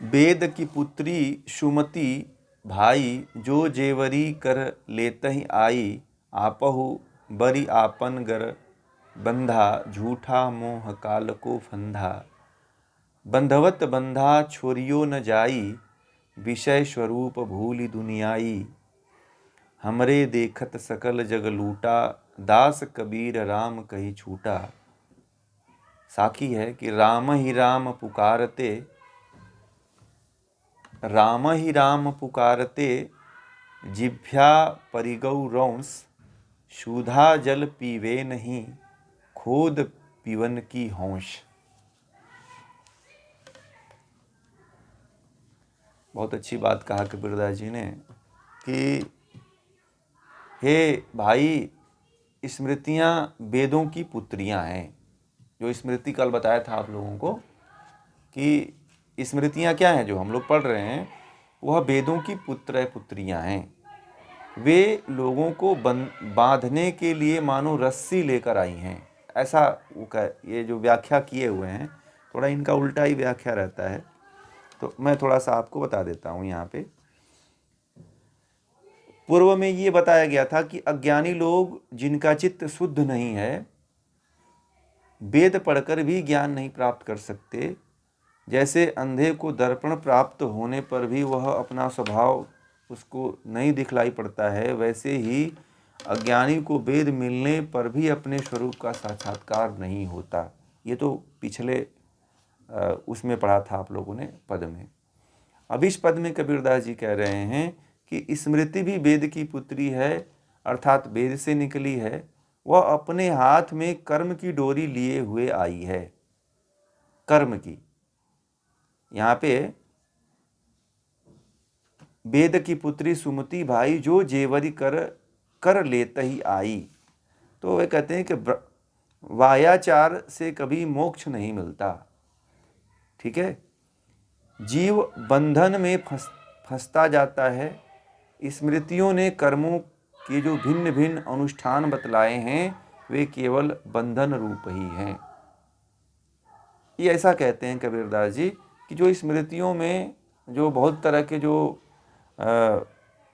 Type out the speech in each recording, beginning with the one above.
वेद की पुत्री सुमति भाई, जो जेवरी कर लेतहि आई। आपहु बरी आपन गर बंधा, झूठा मोह काल को फंधा। बंधवत बंधा छोरियो न जाई, विषय स्वरूप भूलि दुनियाई। हमरे देखत सकल जग लूटा, दास कबीर राम कही छूटा। साखी है कि राम ही राम पुकारते, राम ही राम पुकारते, जिभ्या परिगौ रौंस। सुधा जल पीवे नहीं, खोद पीवन की होंश। बहुत अच्छी बात कहा कबीरदास जी ने कि हे भाई, स्मृतियाँ वेदों की पुत्रियाँ हैं। जो स्मृति कल बताया था आप लोगों को कि स्मृतियाँ क्या हैं जो हम लोग पढ़ रहे हैं, वह वेदों की पुत्रियाँ हैं। वे लोगों को बांधने के लिए मानो रस्सी लेकर आई हैं, ऐसा ये जो व्याख्या किए हुए हैं, थोड़ा इनका उल्टा ही व्याख्या रहता है। तो मैं थोड़ा सा आपको बता देता हूँ यहाँ पे। पूर्व में ये बताया गया था कि अज्ञानी लोग जिनका चित्त शुद्ध नहीं है, वेद पढ़कर भी ज्ञान नहीं प्राप्त कर सकते। जैसे अंधे को दर्पण प्राप्त होने पर भी वह अपना स्वभाव उसको नहीं दिखलाई पड़ता है, वैसे ही अज्ञानी को वेद मिलने पर भी अपने स्वरूप का साक्षात्कार नहीं होता। ये तो पिछले उसमें पढ़ा था आप लोगों ने पद में। अब इस पद में कबीरदास जी कह रहे हैं कि स्मृति भी वेद की पुत्री है, अर्थात वेद से निकली है। वह अपने हाथ में कर्म की डोरी लिए हुए आई है। कर्म की, यहाँ पे वेद की पुत्री सुमति भाई, जो जेवरी कर लेते ही आई। तो वे कहते हैं कि वायाचार से कभी मोक्ष नहीं मिलता। ठीक है, जीव बंधन में फंसता जाता है। स्मृतियों ने कर्मों के जो भिन्न भिन्न अनुष्ठान बतलाए हैं, वे केवल बंधन रूप ही हैं। ये ऐसा कहते हैं कबीरदास जी कि जो स्मृतियों में जो बहुत तरह के जो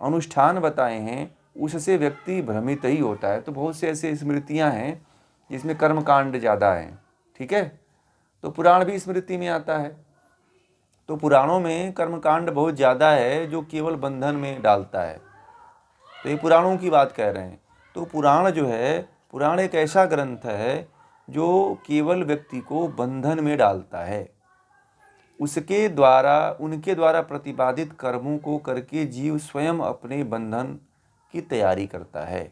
अनुष्ठान बताए हैं, उससे व्यक्ति भ्रमित ही होता है। तो बहुत से ऐसे स्मृतियां हैं जिसमें कर्मकांड ज़्यादा हैं। ठीक है, तो पुराण भी स्मृति में आता है। तो पुराणों में कर्मकांड बहुत ज़्यादा है जो केवल बंधन में डालता है। तो ये पुराणों की बात कह रहे हैं। तो पुराण जो है, पुराण एक ऐसा ग्रंथ है जो केवल व्यक्ति को बंधन में डालता है। उसके द्वारा, उनके द्वारा प्रतिपादित कर्मों को करके जीव स्वयं अपने बंधन की तैयारी करता है।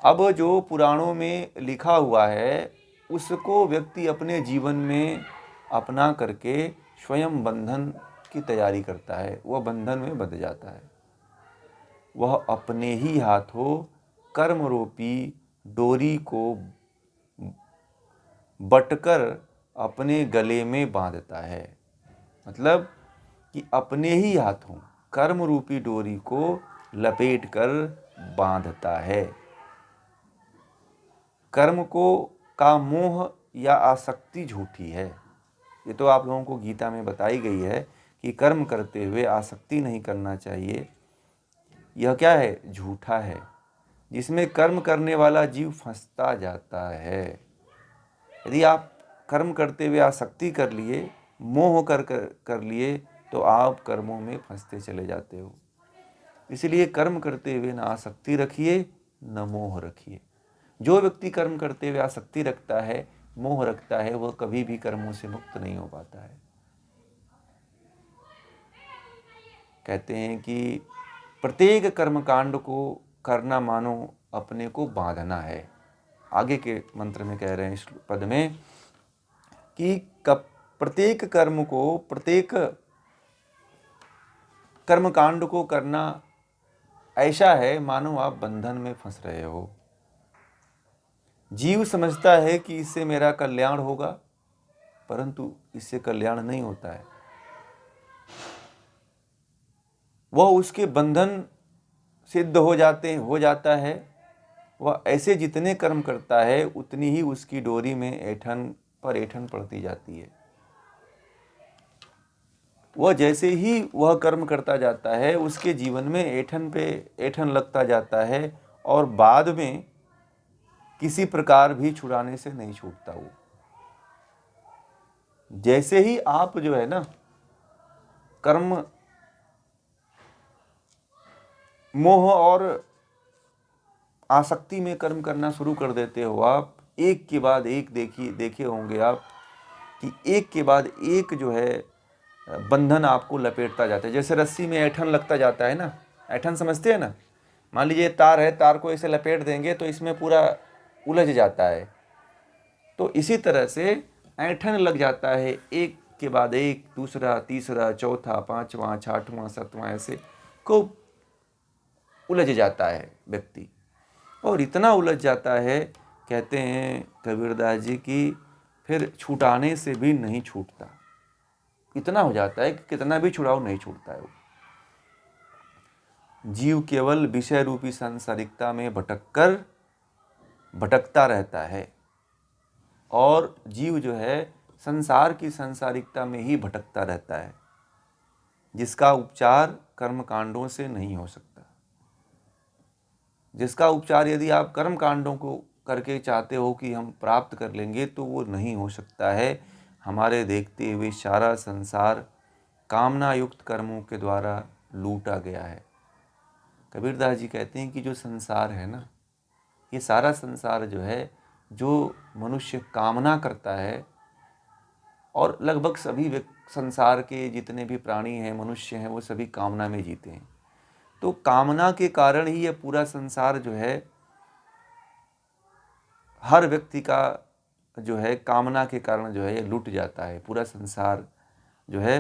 अब जो पुराणों में लिखा हुआ है, उसको व्यक्ति अपने जीवन में अपना करके स्वयं बंधन की तैयारी करता है। वह बंधन में बंध जाता है। वह अपने ही हाथों कर्म रूपी डोरी को बटकर अपने गले में बांधता है। मतलब कि अपने ही हाथों कर्म रूपी डोरी को लपेट कर बांधता है। कर्म को का मोह या आसक्ति झूठी है। ये तो आप लोगों को गीता में बताई गई है कि कर्म करते हुए आसक्ति नहीं करना चाहिए। यह क्या है? झूठा है, जिसमें कर्म करने वाला जीव फंसता जाता है। यदि आप कर्म करते हुए आसक्ति कर लिए, मोह कर लिए, तो आप कर्मों में फंसते चले जाते हो। इसलिए कर्म करते हुए न आसक्ति रखिए, न मोह रखिए। जो व्यक्ति कर्म करते हुए आसक्ति रखता है, मोह रखता है, वह कभी भी कर्मों से मुक्त नहीं हो पाता है। कहते हैं कि प्रत्येक कर्मकांड को करना मानो अपने को बांधना है। आगे के मंत्र में कह रहे हैं इस पद में कि प्रत्येक कर्म को, प्रत्येक कर्मकांड को करना ऐसा है मानो आप बंधन में फंस रहे हो। जीव समझता है कि इससे मेरा कल्याण होगा, परंतु इससे कल्याण नहीं होता है। वह उसके बंधन सिद्ध हो जाता है। वह ऐसे जितने कर्म करता है, उतनी ही उसकी डोरी में ऐंठन पर ऐंठन पड़ती जाती है। वह जैसे ही वह कर्म करता जाता है उसके जीवन में ऐंठन पे ऐंठन लगता जाता है और बाद में किसी प्रकार भी छुड़ाने से नहीं छूटता वो। जैसे ही आप जो है ना कर्म मोह और आसक्ति में कर्म करना शुरू कर देते हो, आप एक के बाद एक देखे होंगे आप कि एक के बाद एक जो है बंधन आपको लपेटता जाता है। जैसे रस्सी में ऐंठन लगता जाता है ना, ऐंठन समझते हैं ना, मान लीजिए तार है, तार को ऐसे लपेट देंगे तो इसमें पूरा उलझ जाता है। तो इसी तरह से ऐंठन लग जाता है, एक के बाद एक, दूसरा, तीसरा, चौथा, पांचवा, छठवां, सातवां, ऐसे खूब उलझ जाता है व्यक्ति। और इतना उलझ जाता है, कहते हैं कबीरदास जी की, फिर छुटाने से भी नहीं छूटता। इतना हो जाता है कि कितना भी छुड़ाओ नहीं छूटता है वो। जीव केवल विषय रूपी सांसारिकता में भटकता रहता है, और जीव जो है संसार की सांसारिकता में ही भटकता रहता है, जिसका उपचार कर्म कांडों से नहीं हो सकता। जिसका उपचार यदि आप कर्म कांडों को करके चाहते हो कि हम प्राप्त कर लेंगे, तो वो नहीं हो सकता है। हमारे देखते हुए सारा संसार कामना युक्त कर्मों के द्वारा लूटा गया है। कबीरदास जी कहते हैं कि जो संसार है ना, ये सारा संसार जो है, जो मनुष्य कामना करता है, और लगभग सभी संसार के जितने भी प्राणी हैं, मनुष्य हैं, वो सभी कामना में जीते हैं। तो कामना के कारण ही ये पूरा संसार जो है, हर व्यक्ति का जो है कामना के कारण जो है ये लूट जाता है। पूरा संसार जो है,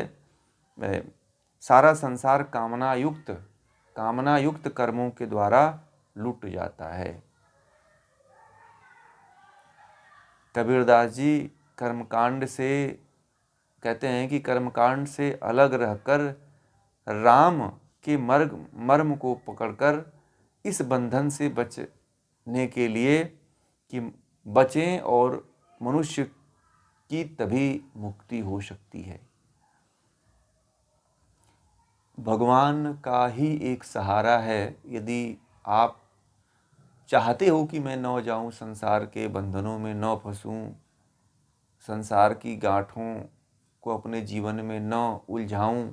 सारा संसार कामना युक्त कर्मों के द्वारा लूट जाता है। कबीरदास जी कर्मकांड से कहते हैं कि कर्मकांड से अलग रहकर राम के मर्म को पकड़कर इस बंधन से बचने के लिए कि बचें, और मनुष्य की तभी मुक्ति हो सकती है। भगवान का ही एक सहारा है। यदि आप चाहते हो कि मैं न जाऊं, संसार के बंधनों में न फंसूं, संसार की गांठों को अपने जीवन में न उलझाऊं,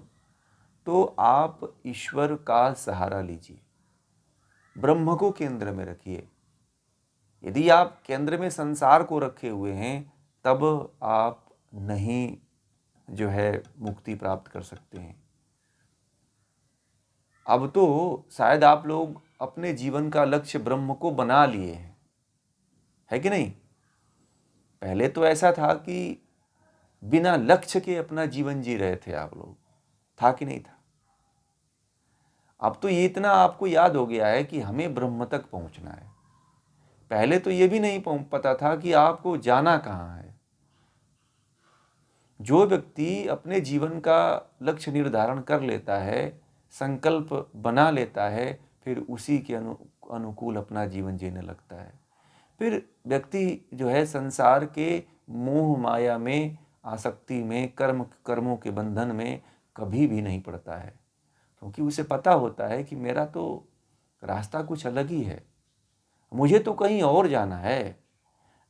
तो आप ईश्वर का सहारा लीजिए, ब्रह्म को केंद्र में रखिए। यदि आप केंद्र में संसार को रखे हुए हैं, तब आप नहीं जो है मुक्ति प्राप्त कर सकते हैं। अब तो शायद आप लोग अपने जीवन का लक्ष्य ब्रह्म को बना लिए हैं, है कि नहीं? पहले तो ऐसा था कि बिना लक्ष्य के अपना जीवन जी रहे थे आप लोग, था कि नहीं था? अब तो ये इतना आपको याद हो गया है कि हमें ब्रह्म तक पहुंचना है। पहले तो ये भी नहीं पता था कि आपको जाना कहाँ है। जो व्यक्ति अपने जीवन का लक्ष्य निर्धारण कर लेता है, संकल्प बना लेता है, फिर उसी के अनुकूल अपना जीवन जीने लगता है। फिर व्यक्ति जो है संसार के मोह माया में, आसक्ति में, कर्मों के बंधन में कभी भी नहीं पड़ता है, क्योंकि उसे पता होता है कि मेरा तो रास्ता कुछ अलग ही है, मुझे तो कहीं और जाना है।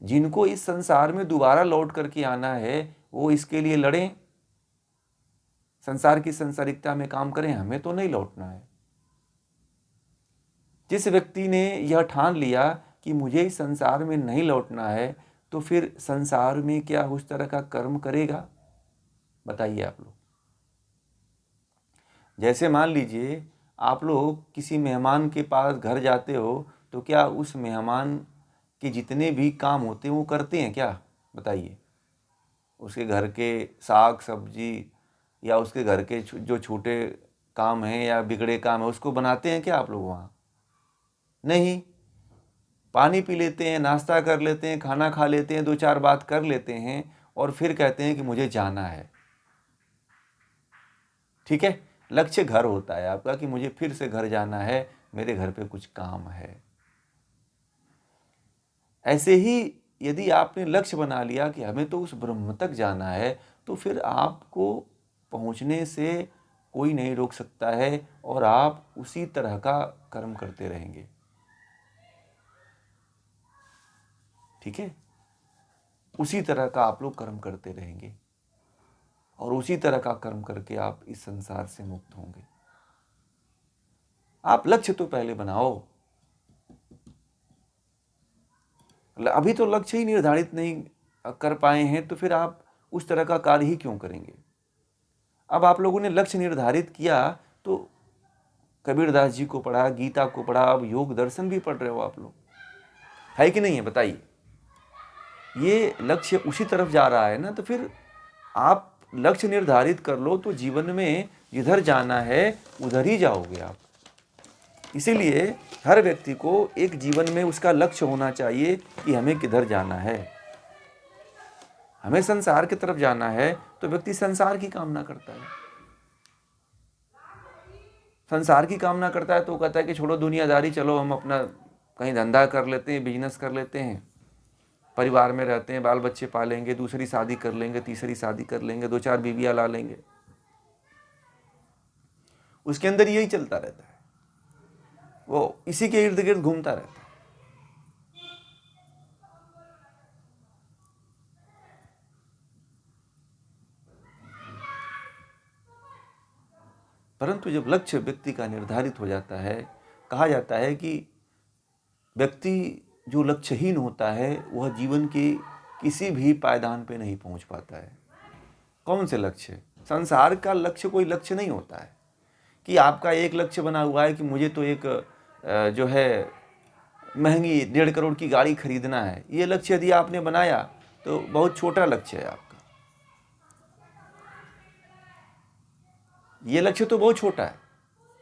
जिनको इस संसार में दोबारा लौट करके आना है, वो इसके लिए लड़ें, संसार की संसारिकता में काम करें, हमें तो नहीं लौटना है। जिस व्यक्ति ने यह ठान लिया कि मुझे इस संसार में नहीं लौटना है, तो फिर संसार में क्या उस तरह का कर्म करेगा? बताइए आप लोग। जैसे मान लीजिए आप लोग किसी मेहमान के पास घर जाते हो, तो क्या उस मेहमान के जितने भी काम होते हैं वो करते हैं क्या? बताइए। उसके घर के साग सब्जी या उसके घर के जो छोटे काम हैं या बिगड़े काम है, उसको बनाते हैं क्या आप लोग वहाँ? नहीं। पानी पी लेते हैं, नाश्ता कर लेते हैं, खाना खा लेते हैं, दो चार बात कर लेते हैं, और फिर कहते हैं कि मुझे जाना है। ठीक है, लक्ष्य घर होता है आपका कि मुझे फिर से घर जाना है, मेरे घर पे कुछ काम है। ऐसे ही यदि आपने लक्ष्य बना लिया कि हमें तो उस ब्रह्म तक जाना है, तो फिर आपको पहुंचने से कोई नहीं रोक सकता है और आप उसी तरह का कर्म करते रहेंगे। ठीक है, उसी तरह का आप लोग कर्म करते रहेंगे और उसी तरह का कर्म करके आप इस संसार से मुक्त होंगे। आप लक्ष्य तो पहले बनाओ। अभी तो लक्ष्य ही निर्धारित नहीं कर पाए हैं तो फिर आप उस तरह का कार्य ही क्यों करेंगे। अब आप लोगों ने लक्ष्य निर्धारित किया तो कबीरदास जी को पढ़ा, गीता को पढ़ा, अब योग दर्शन भी पढ़ रहे हो आप लोग, है कि नहीं है बताइए। ये लक्ष्य उसी तरफ जा रहा है ना, तो फिर आप लक्ष्य निर्धारित कर लो तो जीवन में जिधर जाना है उधर ही जाओगे आप। इसीलिए हर व्यक्ति को एक जीवन में उसका लक्ष्य होना चाहिए कि हमें किधर जाना है। हमें संसार की तरफ जाना है तो व्यक्ति संसार की कामना करता है। संसार की कामना करता है तो कहता है कि छोड़ो दुनियादारी, चलो हम अपना कहीं धंधा कर लेते हैं, बिजनेस कर लेते हैं, परिवार में रहते हैं, बाल बच्चे पालेंगे, दूसरी शादी कर लेंगे, तीसरी शादी कर लेंगे, 2-4 बीवियां ला लेंगे। उसके अंदर यही चलता रहता है, वो इसी के इर्द गिर्द घूमता रहता है। परंतु जब लक्ष्य व्यक्ति का निर्धारित हो जाता है, कहा जाता है कि व्यक्ति जो लक्ष्यहीन होता है वह जीवन के किसी भी पायदान पे नहीं पहुंच पाता है। कौन से लक्ष्य? संसार का लक्ष्य कोई लक्ष्य नहीं होता है कि आपका एक लक्ष्य बना हुआ है कि मुझे तो एक जो है महंगी 1.5 करोड़ की गाड़ी खरीदना है। ये लक्ष्य यदि आपने बनाया तो बहुत छोटा लक्ष्य है आपका। ये लक्ष्य तो बहुत छोटा है।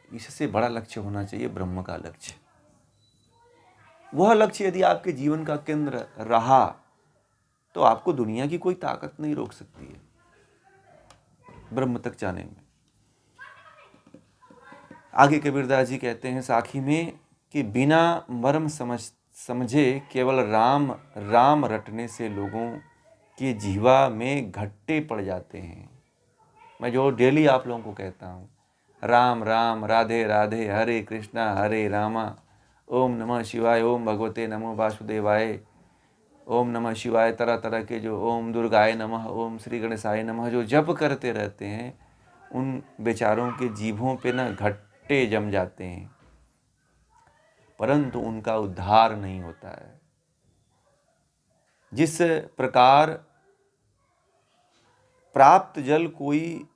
इससे बड़ा लक्ष्य होना चाहिए ब्रह्म का लक्ष्य। वह लक्ष्य यदि आपके जीवन का केंद्र रहा तो आपको दुनिया की कोई ताकत नहीं रोक सकती है ब्रह्म तक जाने में। आगे कबीरदास जी कहते हैं साखी में कि बिना मर्म समझे केवल राम राम रटने से लोगों के जीवा में घट्टे पड़ जाते हैं। मैं जो डेली आप लोगों को कहता हूँ, राम राम राधे राधे हरे कृष्णा हरे रामा, ओम नमः शिवाय, ओम भगवते नमो वासुदेवाय, ओम नमः शिवाय, तरह तरह के जो ओम दुर्गाय नमः, ओम श्री गणेशाय नमः जो जप करते रहते हैं, उन बेचारों के जीभों पे ना घट्टे जम जाते हैं, परंतु उनका उद्धार नहीं होता है। जिस प्रकार प्राप्त जल कोई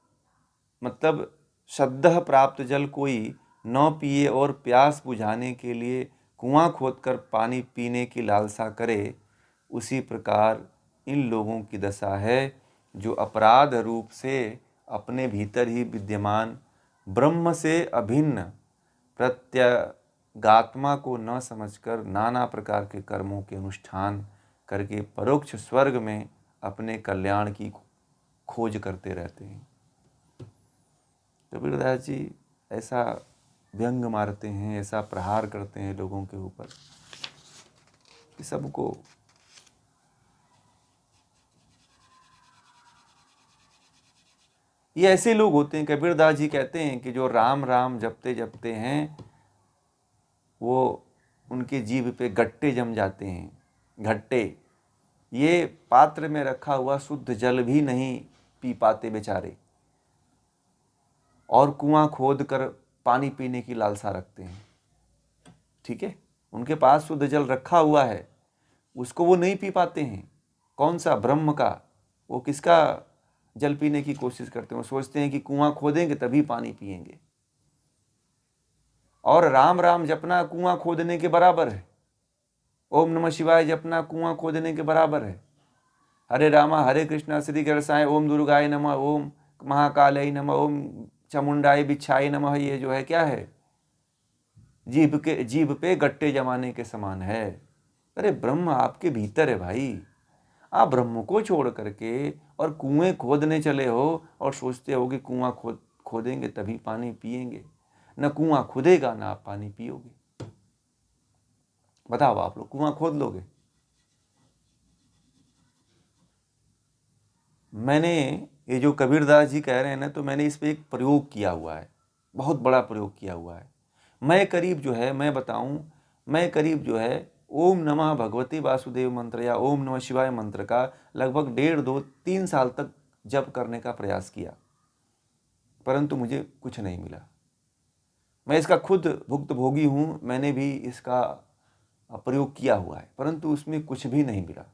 मतलब सद्यः प्राप्त जल कोई न पिए और प्यास बुझाने के लिए कुआं खोदकर पानी पीने की लालसा करे, उसी प्रकार इन लोगों की दशा है जो अपराध रूप से अपने भीतर ही विद्यमान ब्रह्म से अभिन्न प्रत्यगात्मा को न समझकर नाना प्रकार के कर्मों के अनुष्ठान करके परोक्ष स्वर्ग में अपने कल्याण की खोज करते रहते हैं। कबीरदास जी ऐसा व्यंग मारते हैं, ऐसा प्रहार करते हैं लोगों के ऊपर कि सबको ये ऐसे लोग होते हैं। कबीरदास जी कहते हैं कि जो राम राम जपते जपते हैं वो उनके जीभ पे गट्टे जम जाते हैं। घट्टे, ये पात्र में रखा हुआ शुद्ध जल भी नहीं पी पाते बेचारे और कुआं खोद कर पानी पीने की लालसा रखते हैं। ठीक है, उनके पास शुद्ध जल रखा हुआ है, उसको वो नहीं पी पाते हैं। कौन सा? ब्रह्म का। वो किसका जल पीने की कोशिश करते हैं? वो सोचते हैं कि कुआं खोदेंगे तभी पानी पिएंगे। और राम राम जपना कुआं खोदने के बराबर है। ओम नमः शिवाय जपना कुआं खोदने के बराबर है। हरे रामा हरे कृष्णा श्री गणेशाय, ओम दुर्गाय नमः, ओम महाकालय नमः, ओम चामुंडाय बिच्छाय नमः, ये जो है क्या है? जीभ पे गट्टे जमाने के समान है। अरे ब्रह्म आपके भीतर है भाई। आप ब्रह्म को छोड़ करके और कुएं खोदने चले हो और सोचते हो कि कुआं खोदेंगे तभी पानी पिएंगे। न कुआं खुदेगा ना आप पानी पियोगे। बताओ, आप लोग कुआं खोद लोगे? मैंने ये जो कबीरदास जी कह रहे हैं ना, तो मैंने इस पे एक प्रयोग किया हुआ है, बहुत बड़ा प्रयोग किया हुआ है। मैं करीब जो है, मैं बताऊं, मैं करीब जो है ओम नमः भगवते वासुदेव मंत्र या ओम नमः शिवाय मंत्र का लगभग 1.5-2-3 साल तक जप करने का प्रयास किया, परंतु मुझे कुछ नहीं मिला। मैं इसका खुद भुक्तभोगी हूँ, मैंने भी इसका प्रयोग किया हुआ है, परंतु उसमें कुछ भी नहीं मिला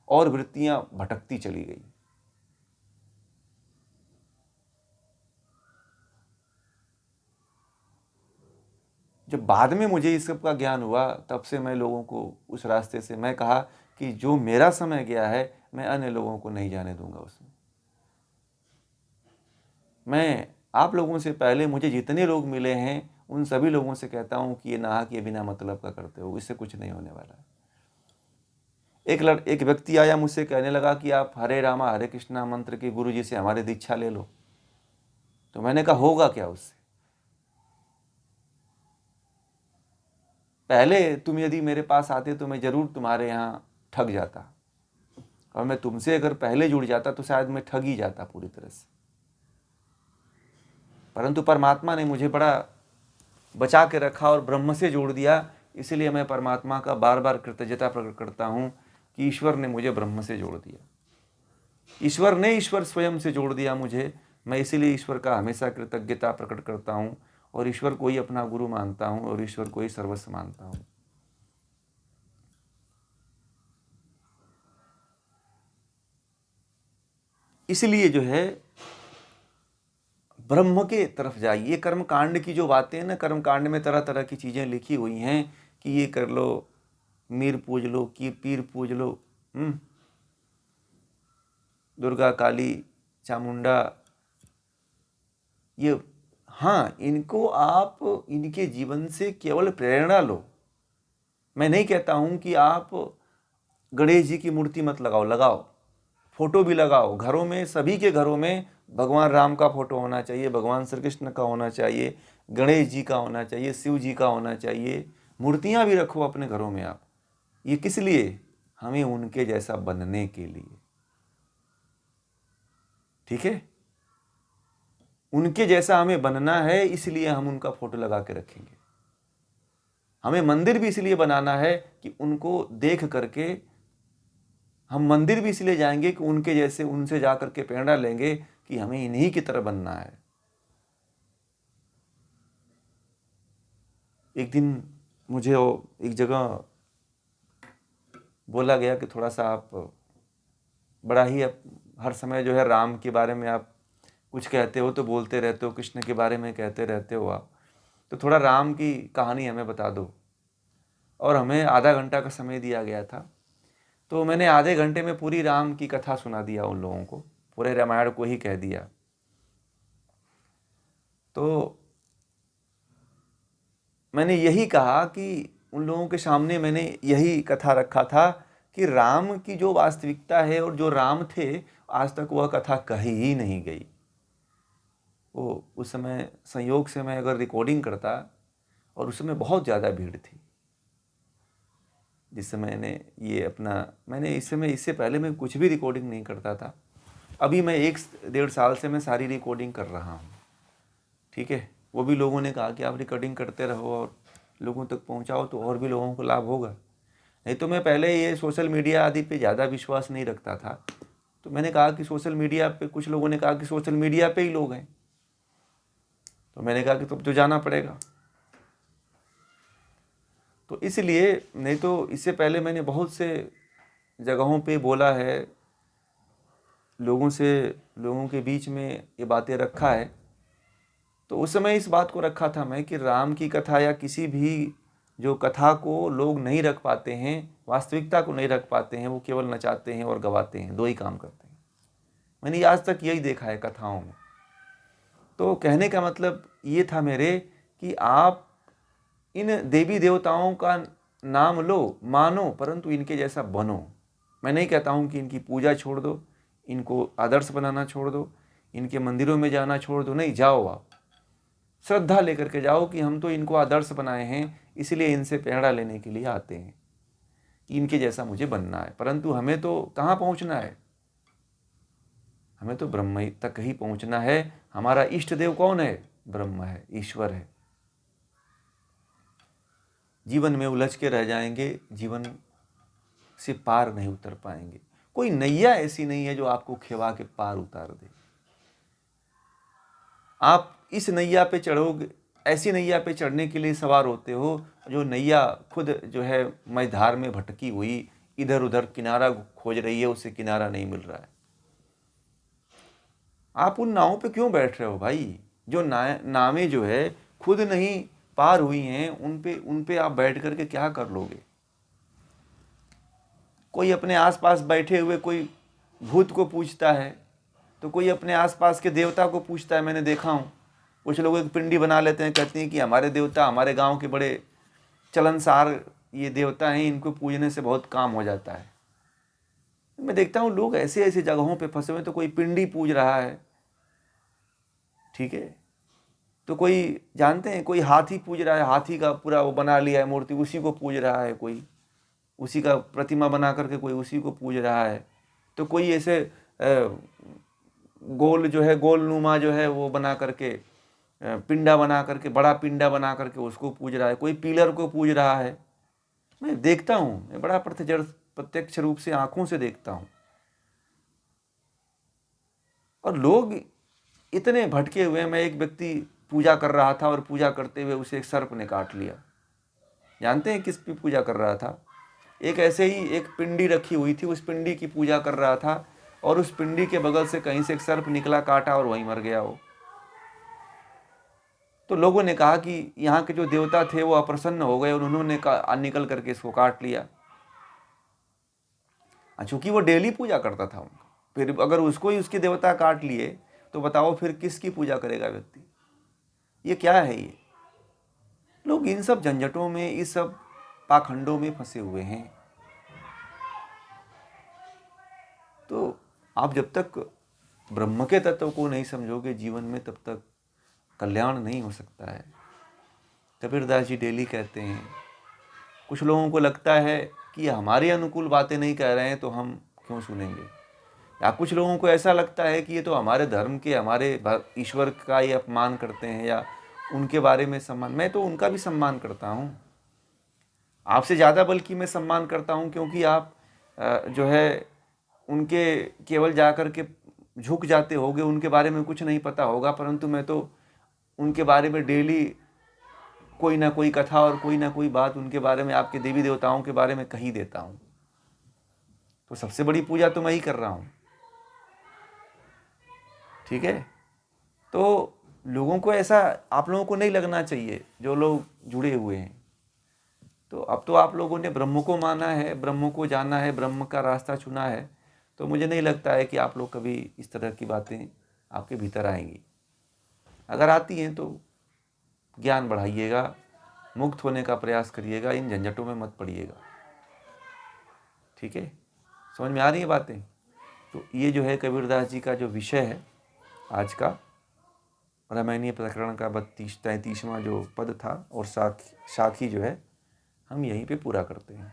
और वृत्तियां भटकती चली गई। जब बाद में मुझे इस सब का ज्ञान हुआ, तब से मैं लोगों को उस रास्ते से, मैं कहा कि जो मेरा समय गया है मैं अन्य लोगों को नहीं जाने दूंगा उसमें। मैं आप लोगों से पहले मुझे जितने लोग मिले हैं उन सभी लोगों से कहता हूं कि ये नाहक, ये बिना मतलब का करते हो, इससे कुछ नहीं होने वाला है। एक व्यक्ति आया, मुझसे कहने लगा कि आप हरे रामा हरे कृष्णा मंत्र के गुरु जी से हमारी दीक्षा ले लो। तो मैंने कहा होगा क्या उससे? पहले तुम यदि मेरे पास आते तो मैं जरूर तुम्हारे यहाँ ठग जाता, और मैं तुमसे अगर पहले जुड़ जाता तो शायद मैं ठग ही जाता पूरी तरह से। परंतु परमात्मा ने मुझे बड़ा बचा के रखा और ब्रह्म से जोड़ दिया, इसलिए मैं परमात्मा का बार बार कृतज्ञता प्रकट करता हूँ कि ईश्वर ने मुझे ब्रह्म से जोड़ दिया, ईश्वर ने ईश्वर स्वयं से जोड़ दिया मुझे। मैं इसीलिए ईश्वर का हमेशा कृतज्ञता प्रकट करता हूँ और ईश्वर को ही अपना गुरु मानता हूँ और ईश्वर को ही सर्वस्व मानता हूँ। इसलिए जो है ब्रह्म के तरफ जाइए। कर्म कांड की जो बातें हैं ना, कर्म कांड में तरह तरह की चीज़ें लिखी हुई हैं कि ये कर लो, मीर पूज लो, कि पीर पूज लो, दुर्गा काली चामुंडा, ये, हाँ, इनको आप इनके जीवन से केवल प्रेरणा लो। मैं नहीं कहता हूँ कि आप गणेश जी की मूर्ति मत लगाओ, लगाओ, फोटो भी लगाओ, घरों में, सभी के घरों में भगवान राम का फोटो होना चाहिए, भगवान श्री कृष्ण का होना चाहिए, गणेश जी का होना चाहिए, शिव जी का होना चाहिए, मूर्तियां भी रखो अपने घरों में आप। ये किस लिए? हमें उनके जैसा बनने के लिए, ठीक है? उनके जैसा हमें बनना है, इसलिए हम उनका फोटो लगा के रखेंगे। हमें मंदिर भी इसलिए बनाना है कि उनको देख करके हम मंदिर भी इसलिए जाएंगे कि उनके जैसे, उनसे जाकर के प्रेरणा लेंगे कि हमें इन्हीं की तरह बनना है। एक दिन मुझे एक जगह बोला गया कि थोड़ा सा आप बड़ा ही हर समय जो है राम के बारे में आप कुछ कहते हो तो बोलते रहते हो, कृष्ण के बारे में कहते रहते हो आप, तो थोड़ा राम की कहानी हमें बता दो। और हमें आधा घंटा का समय दिया गया था, तो मैंने आधे घंटे में पूरी राम की कथा सुना दिया उन लोगों को, पूरे रामायण को ही कह दिया। तो मैंने यही कहा कि उन लोगों के सामने मैंने यही कथा रखा था कि राम की जो वास्तविकता है और जो राम थे, आज तक वह कथा कही ही नहीं गई। वो उस समय संयोग से मैं अगर रिकॉर्डिंग करता, और उस समय बहुत ज़्यादा भीड़ थी जिस समय मैंने इस समय, इससे पहले मैं कुछ भी रिकॉर्डिंग नहीं करता था। अभी मैं 1-1.5 साल से मैं सारी रिकॉर्डिंग कर रहा हूँ, ठीक है? वो भी लोगों ने कहा कि आप रिकॉर्डिंग करते रहो और लोगों तक पहुँचाओ तो और भी लोगों को लाभ होगा। नहीं तो मैं पहले ये सोशल मीडिया आदि पे ज़्यादा विश्वास नहीं रखता था, तो मैंने कहा कि सोशल मीडिया पे, कुछ लोगों ने कहा कि सोशल मीडिया पे ही लोग हैं, तो मैंने कहा कि तब तो जाना पड़ेगा। तो इसलिए, नहीं तो इससे पहले मैंने बहुत से जगहों पे बोला है, लोगों के बीच में ये बातें रखा है। तो उस समय इस बात को रखा था मैं कि राम की कथा या किसी भी जो कथा को लोग नहीं रख पाते हैं, वास्तविकता को नहीं रख पाते हैं, वो केवल नचाते हैं और गवाते हैं, दो ही काम करते हैं। मैंने आज तक यही देखा है कथाओं में। तो कहने का मतलब ये था मेरे कि आप इन देवी देवताओं का नाम लो, मानो, परंतु इनके जैसा बनो। मैं नहीं कहता हूँ कि इनकी पूजा छोड़ दो, इनको आदर्श बनाना छोड़ दो, इनके मंदिरों में जाना छोड़ दो, नहीं, जाओ, आप श्रद्धा लेकर के जाओ कि हम तो इनको आदर्श बनाए हैं, इसलिए इनसे प्रेरणा लेने के लिए आते हैं, इनके जैसा मुझे बनना है। परंतु हमें तो कहाँ पहुँचना है? हमें तो ब्रह्म तक ही पहुंचना है। हमारा इष्ट देव कौन है? ब्रह्म है, ईश्वर है। जीवन में उलझ के रह जाएंगे, जीवन से पार नहीं उतर पाएंगे। कोई नैया ऐसी नहीं है जो आपको खेवा के पार उतार दे। आप इस नैया पे चढ़ोगे, ऐसी नैया पे चढ़ने के लिए सवार होते हो जो नैया खुद जो है मझधार में भटकी हुई इधर उधर किनारा खोज रही है, उसे किनारा नहीं मिल रहा है। आप उन नावों पे क्यों बैठ रहे हो भाई? जो नावें जो है खुद नहीं पार हुई हैं, उन पे आप बैठ करके क्या कर लोगे? कोई अपने आसपास बैठे हुए कोई भूत को पूछता है, तो कोई अपने आसपास के देवता को पूछता है। मैंने देखा हूँ कुछ लोग एक पिंडी बना लेते हैं, कहते हैं कि हमारे देवता हमारे गांव के बड़े चलनसार ये देवता हैं, इनको पूजने से बहुत काम हो जाता है। मैं देखता हूँ लोग ऐसे ऐसे जगहों पे फंसे हुए, तो कोई पिंडी पूज रहा है, ठीक है, तो कोई जानते हैं कोई हाथी पूज रहा है, हाथी का पूरा वो बना लिया है मूर्ति, उसी को पूज रहा है। कोई उसी का प्रतिमा बना करके कोई उसी को पूज रहा है। तो कोई ऐसे गोल जो है, गोल नुमा जो है वो बना करके पिंडा बना करके, बड़ा पिंडा बना करके उसको पूज रहा है। कोई पिलर को पूज रहा है। मैं देखता हूँ, मैं बड़ा प्रत्यक्ष रूप से आंखों से देखता हूँ। और लोग इतने भटके हुए। मैं एक व्यक्ति पूजा कर रहा था और पूजा करते हुए उसे एक सर्प ने काट लिया। जानते हैं किस की पूजा कर रहा था? एक ऐसे ही एक पिंडी रखी हुई थी, उस पिंडी की पूजा कर रहा था, और उस पिंडी के बगल से कहीं से एक सर्प निकला, काटा और वहीं मर गया वो। तो लोगों ने कहा कि यहाँ के जो देवता थे वो अप्रसन्न हो गए और उन्होंने निकल करके इसको काट लिया। चूंकि वो डेली पूजा करता था उनका, फिर अगर उसको ही उसके देवता काट लिए तो बताओ फिर किसकी पूजा करेगा व्यक्ति? ये क्या है? ये लोग इन सब झंझटों में, इस सब पाखंडों में फंसे हुए हैं। तो आप जब तक ब्रह्म के तत्व को नहीं समझोगे जीवन में, तब तक कल्याण नहीं हो सकता है। कबीरदास जी डेली कहते हैं, कुछ लोगों को लगता है कि हमारे अनुकूल बातें नहीं कह रहे हैं तो हम क्यों सुनेंगे, या कुछ लोगों को ऐसा लगता है कि ये तो हमारे धर्म के, हमारे ईश्वर का ये अपमान करते हैं या उनके बारे में सम्मान। मैं तो उनका भी सम्मान करता हूँ, आपसे ज़्यादा बल्कि मैं सम्मान करता हूँ, क्योंकि आप जो है उनके केवल जा कर के झुक जाते होगे, उनके बारे में कुछ नहीं पता होगा, परंतु मैं तो उनके बारे में डेली कोई ना कोई कथा और कोई ना कोई बात उनके बारे में, आपके देवी देवताओं के बारे में कही देता हूँ। तो सबसे बड़ी पूजा तो मैं ही कर रहा हूँ, ठीक है। तो लोगों को ऐसा, आप लोगों को नहीं लगना चाहिए जो लोग जुड़े हुए हैं। तो अब तो आप लोगों ने ब्रह्म को माना है, ब्रह्म को जाना है, ब्रह्म का रास्ता चुना है, तो मुझे नहीं लगता है कि आप लोग कभी इस तरह की बातें आपके भीतर आएंगी। अगर आती हैं तो ज्ञान बढ़ाइएगा, मुक्त होने का प्रयास करिएगा, इन झंझटों में मत पड़िएगा, ठीक है। समझ में आ रही है बातें? तो ये जो है कबीरदास जी का जो विषय है आज का, रामायणीय प्रकरण का 33वां जो पद था, और साखी जो है, हम यहीं पे पूरा करते हैं।